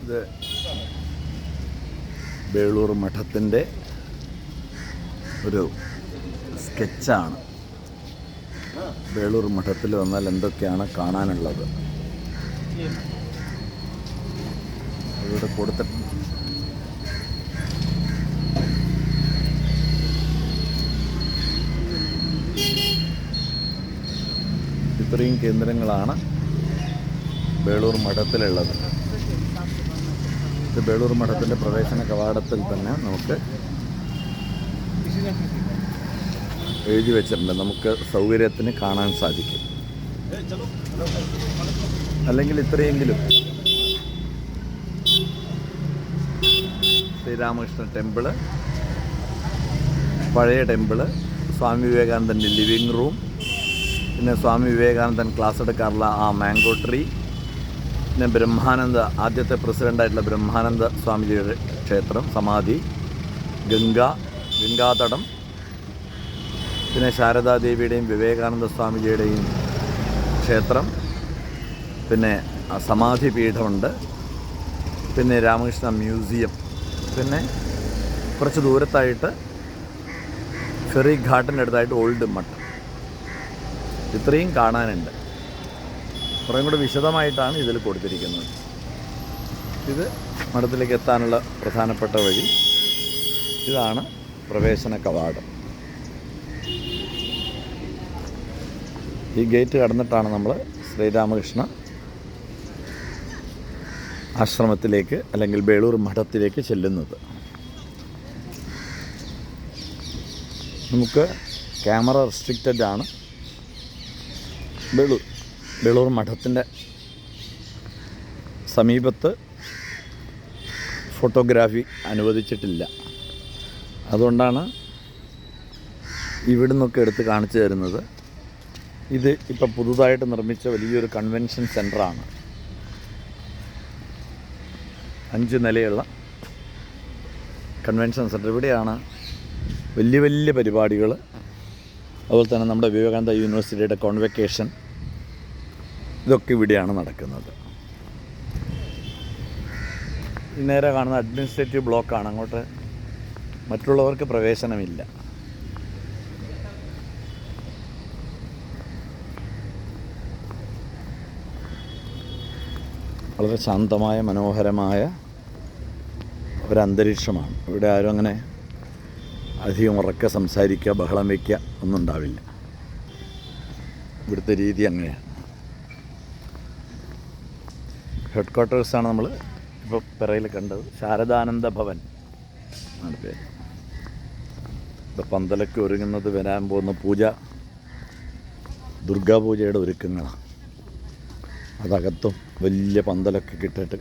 ഇത് ബേളൂർ മഠത്തിൻ്റെ ഒരു സ്കെച്ചാണ്. ബേളൂർ മഠത്തിൽ വന്നാൽ എന്തൊക്കെയാണ് കാണാനുള്ളത് ഇവിടെ കൊടുത്തിട്ടുണ്ട്. ഇത്രയും കേന്ദ്രങ്ങളാണ് ബേളൂർ മഠത്തിലുള്ളത്. ഇത് ബേളൂർ മഠത്തിൻ്റെ പ്രവേശന കവാടത്തിൽ തന്നെ നമുക്ക് എഴുതി വെച്ചിട്ടുണ്ട്. നമുക്ക് സൗകര്യത്തിന് കാണാൻ സാധിക്കും. അല്ലെങ്കിൽ ഇത്രയെങ്കിലും ശ്രീരാമകൃഷ്ണ ടെമ്പിള്, പഴയ ടെമ്പിള്, സ്വാമി വിവേകാനന്ദൻ്റെ ലിവിങ് റൂം, പിന്നെ സ്വാമി വിവേകാനന്ദൻ ക്ലാസ് എടുക്കാറുള്ള ആ മാംഗോ ട്രീ, പിന്നെ ബ്രഹ്മാനന്ദ ആദ്യത്തെ പ്രസിഡൻ്റായിട്ടുള്ള ബ്രഹ്മാനന്ദ സ്വാമിജിയുടെ ക്ഷേത്രം, സമാധി, ഗംഗാതടം, പിന്നെ ശാരദാദേവിയുടെയും വിവേകാനന്ദ സ്വാമിജിയുടെയും ക്ഷേത്രം, പിന്നെ സമാധി പീഠമുണ്ട്, പിന്നെ രാമകൃഷ്ണ മ്യൂസിയം, പിന്നെ കുറച്ച് ദൂരത്തായിട്ട് ഫെറി ഘാട്ടിൻ്റെ അടുത്തായിട്ട് ഓൾഡ് മഠം. ഇത്രയും കാണാനുണ്ട്. കുറേ കൂടെ വിശദമായിട്ടാണ് ഇതിൽ കൊടുത്തിരിക്കുന്നത്. ഇത് മഠത്തിലേക്ക് എത്താനുള്ള പ്രധാനപ്പെട്ട വഴി. ഇതാണ് പ്രവേശന കവാടം. ഈ ഗേറ്റ് കടന്നിട്ടാണ് നമ്മൾ ശ്രീരാമകൃഷ്ണ ആശ്രമത്തിലേക്ക് അല്ലെങ്കിൽ ബേളൂർ മഠത്തിലേക്ക് ചെല്ലുന്നത്. നമുക്ക് ക്യാമറ റെസ്ട്രിക്റ്റഡ് ആണ്. ബേളൂർ മഠത്തിൻ്റെ സമീപത്ത് ഫോട്ടോഗ്രാഫി അനുവദിച്ചിട്ടില്ല. അതുകൊണ്ടാണ് ഇവിടെ നിന്നൊക്കെ എടുത്ത് കാണിച്ചു തരുന്നത്. ഇത് ഇപ്പം പുതുതായിട്ട് നിർമ്മിച്ച വലിയൊരു കൺവെൻഷൻ സെൻ്ററാണ്. 5 നിലയുള്ള കൺവെൻഷൻ സെൻ്റർ. ഇവിടെയാണ് വലിയ വലിയ പരിപാടികൾ, അതുപോലെ തന്നെ നമ്മുടെ വിവേകാനന്ദ യൂണിവേഴ്സിറ്റിയുടെ കോൺവെക്കേഷൻ, ഇതൊക്കെ ഇവിടെയാണ് നടക്കുന്നത്. ഈ നേരെ കാണുന്ന അഡ്മിനിസ്ട്രേറ്റീവ് ബ്ലോക്കാണ്. അങ്ങോട്ട് മറ്റുള്ളവർക്ക് പ്രവേശനമില്ല. വളരെ ശാന്തമായ മനോഹരമായ ഒരന്തരീക്ഷമാണ്. ഇവിടെ ആരും അങ്ങനെ അധികം ഉറക്കെ സംസാരിക്കുക, ബഹളം വയ്ക്കുക ഒന്നും ഉണ്ടാവില്ല. ഇവിടുത്തെ രീതി അങ്ങനെയാണ്. ഹെഡ് ക്വാർട്ടേഴ്സാണ് നമ്മൾ ഇപ്പോൾ പിറയിൽ കണ്ടത്. ശാരദാനന്ദ ഭവൻ ആണ് പേര്. ഇപ്പോൾ പന്തലൊക്കെ ഒരുങ്ങുന്നത് വരാൻ പോകുന്ന പൂജ, ദുർഗാപൂജയുടെ ഒരുക്കങ്ങളാണ്. അതകത്തും വലിയ പന്തലൊക്കെ കിട്ടിയിട്ട്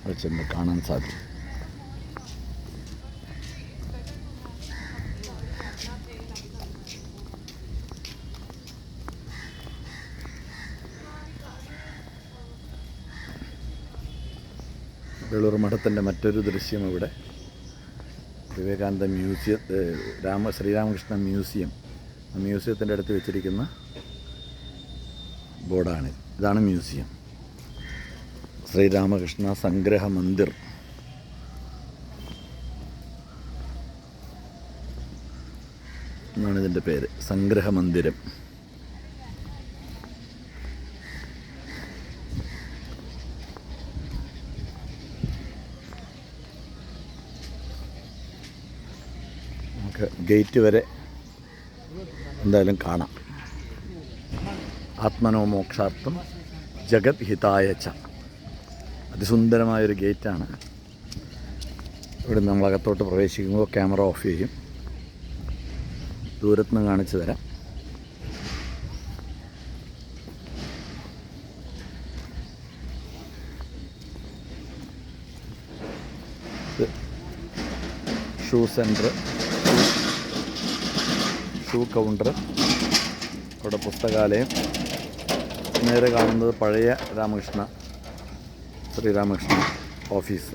വെച്ചെന്ന് കാണാൻ സാധിക്കും. ബേളൂർ മഠത്തിൻ്റെ മറ്റൊരു ദൃശ്യം ഇവിടെ വിവേകാനന്ദ മ്യൂസിയം, ശ്രീരാമകൃഷ്ണ മ്യൂസിയം, മ്യൂസിയത്തിൻ്റെ അടുത്ത് വെച്ചിരിക്കുന്ന ബോർഡാണ്. ഇതാണ് മ്യൂസിയം. ശ്രീരാമകൃഷ്ണ സംഗ്രഹ മന്ദിർ എന്നാണ് ഇതിൻ്റെ പേര്. സംഗ്രഹ മന്ദിരം. നമുക്ക് ഗേറ്റ് വരെ എന്തായാലും കാണാം. ആത്മനോ മോക്ഷാർത്ഥം ജഗത് ഹിതായച്ച. അതിസുന്ദരമായൊരു ഗേറ്റാണ്. ഇവിടെ നമ്മളകത്തോട്ട് പ്രവേശിക്കുമ്പോൾ ക്യാമറ ഓഫ് ചെയ്യും. ദൂരത്തുനിന്ന് കാണിച്ചു തരാം. ഷൂ സെൻറ്റർ, ഷൂ കൗണ്ടർ, അവിടെ പുസ്തകാലയം. നേരെ കാണുന്നത് പഴയ ശ്രീരാമകൃഷ്ണ ഓഫീസ്.